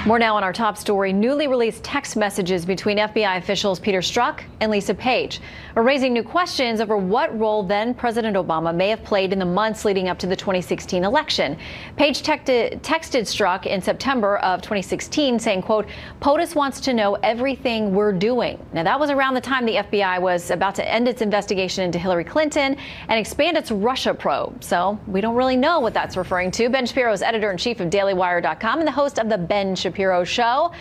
More now on our top story. Newly released text messages between FBI officials Peter Strzok and Lisa Page are raising new questions over what role then President Obama may have played in the months leading up to the 2016 election. Page texted Strzok in September of 2016 saying, quote, POTUS wants to know everything we're doing. Now, that was around the time the FBI was about to end its investigation into Hillary Clinton and expand its Russia probe. So we don't really know what that's referring to. Ben Shapiro is editor-in-chief of DailyWire.com and the host of the Ben Shapiro Show.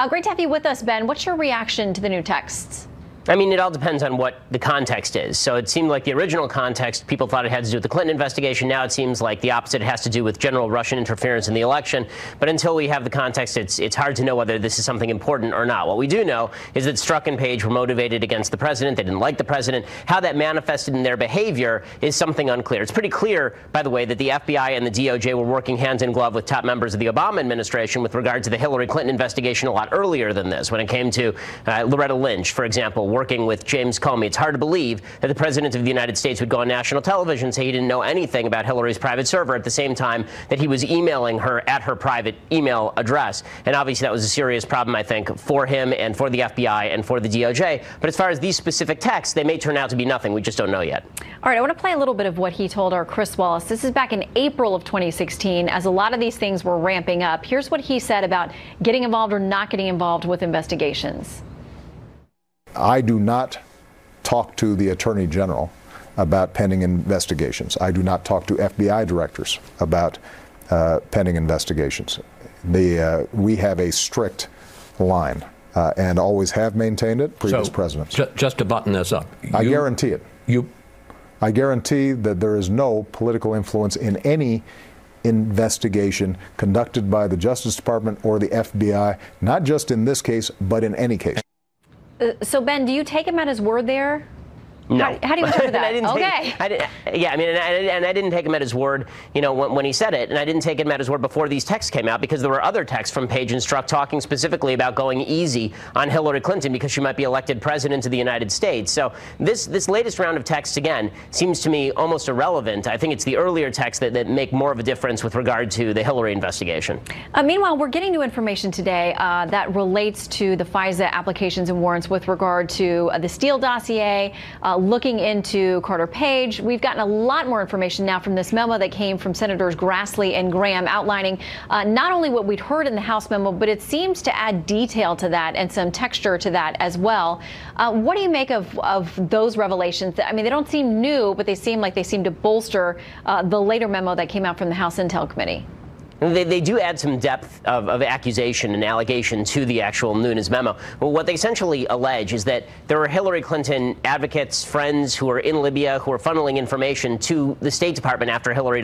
Great to have you with us, Ben. What's your reaction to the new texts? I mean, it all depends on what the context is. So it seemed like the original context, people thought it had to do with the Clinton investigation. Now it seems like the opposite. It has to do with general Russian interference in the election. But until we have the context, it's hard to know whether this is something important or not. What we do know is that Strzok and Page were motivated against the president. They didn't like the president. How that manifested in their behavior is something unclear. It's pretty clear, by the way, that the FBI and the DOJ were working hand in glove with top members of the Obama administration with regard to the Hillary Clinton investigation a lot earlier than this. When it came to Loretta Lynch, for example, working with James Comey, it's hard to believe that the president of the United States would go on national television and say he didn't know anything about Hillary's private server at the same time that he was emailing her at her private email address. And obviously that was a serious problem, I think, for him and for the FBI and for the DOJ. But as far as these specific texts, they may turn out to be nothing. We just don't know yet. All right, I want to play a little bit of what he told our Chris Wallace. This is back in April of 2016, as a lot of these things were ramping up. Here's what he said about getting involved or not getting involved with investigations. I do not talk to the Attorney General about pending investigations. I do not talk to FBI directors about pending investigations. We have a strict line and always have maintained it, previous presidents. Just to button this up. I guarantee it. I guarantee that there is no political influence in any investigation conducted by the Justice Department or the FBI, not just in this case, but in any case. So, Ben, do you take him at his word there? No. How do you interpret that? I didn't take him at his word, you know, when he said it, and I didn't take him at his word before these texts came out, because there were other texts from Page and Strzok talking specifically about going easy on Hillary Clinton because she might be elected president of the United States. So this latest round of texts, again, seems to me almost irrelevant. I think it's the earlier texts that make more of a difference with regard to the Hillary investigation. Meanwhile, we're getting new information today that relates to the FISA applications and warrants with regard to the Steele dossier, looking into Carter Page. We've gotten a lot more information now from this memo that came from Senators Grassley and Graham outlining not only what we'd heard in the House memo, but it seems to add detail to that and some texture to that as well. What do you make of those revelations? I mean, they don't seem new, but they seem to bolster the later memo that came out from the House Intel Committee. They do add some depth of accusation and allegation to the actual Nunes memo. Well, what they essentially allege is that there were Hillary Clinton advocates, friends who were in Libya who were funneling information to the State Department after Hillary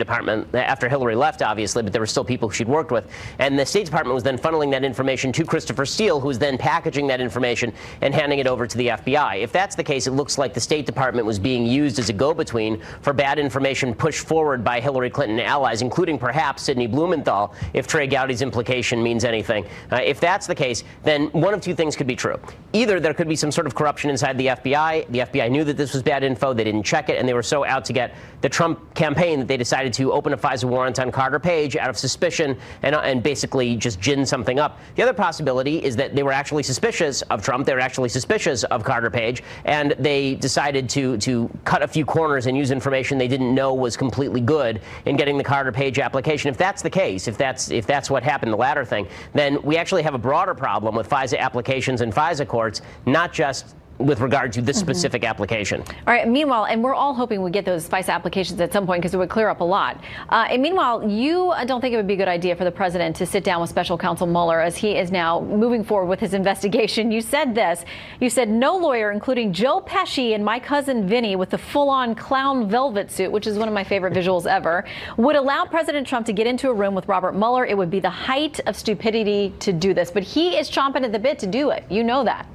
left, obviously, but there were still people she'd worked with. And the State Department was then funneling that information to Christopher Steele, who was then packaging that information and handing it over to the FBI. If that's the case, it looks like the State Department was being used as a go-between for bad information pushed forward by Hillary Clinton allies, including perhaps Sidney Blumenthal, if Trey Gowdy's implication means anything. If that's the case, then one of two things could be true. Either there could be some sort of corruption inside the FBI. The FBI knew that this was bad info. They didn't check it, and they were so out to get the Trump campaign that they decided to open a FISA warrant on Carter Page out of suspicion and basically just gin something up. The other possibility is that they were actually suspicious of Trump. They were actually suspicious of Carter Page, and they decided to cut a few corners and use information they didn't know was completely good in getting the Carter Page application. If that's the case, if that's what happened, the latter thing, then we actually have a broader problem with FISA applications and FISA courts, not just with regard to this specific application. All right. Meanwhile, and we're all hoping we get those FISA applications at some point because it would clear up a lot. And meanwhile, you don't think it would be a good idea for the president to sit down with special counsel Mueller as he is now moving forward with his investigation. You said this. You said no lawyer, including Joe Pesci and my cousin Vinny with the full-on clown velvet suit, which is one of my favorite visuals ever, would allow President Trump to get into a room with Robert Mueller. It would be the height of stupidity to do this. But he is chomping at the bit to do it. You know that.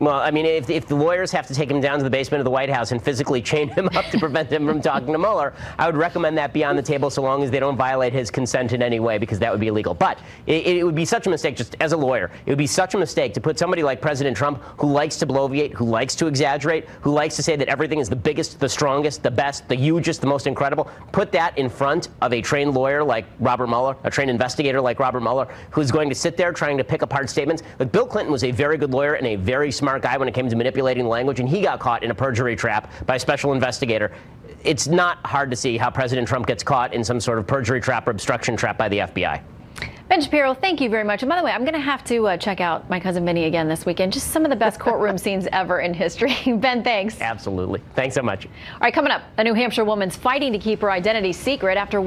Well, I mean, if the lawyers have to take him down to the basement of the White House and physically chain him up to prevent him from talking to Mueller, I would recommend that be on the table so long as they don't violate his consent in any way, because that would be illegal. But it would be such a mistake, just as a lawyer, it would be such a mistake to put somebody like President Trump, who likes to bloviate, who likes to exaggerate, who likes to say that everything is the biggest, the strongest, the best, the hugest, the most incredible, put that in front of a trained lawyer like Robert Mueller, a trained investigator like Robert Mueller, who's going to sit there trying to pick apart statements. But Bill Clinton was a very good lawyer and a very smart guy when it came to manipulating language, and he got caught in a perjury trap by a special investigator. It's not hard to see how President Trump gets caught in some sort of perjury trap or obstruction trap by the FBI. Ben Shapiro, thank you very much. And by the way, I'm going to have to check out My Cousin Vinny again this weekend. Just some of the best courtroom scenes ever in history. Ben, thanks. Absolutely. Thanks so much. All right, coming up, a New Hampshire woman's fighting to keep her identity secret after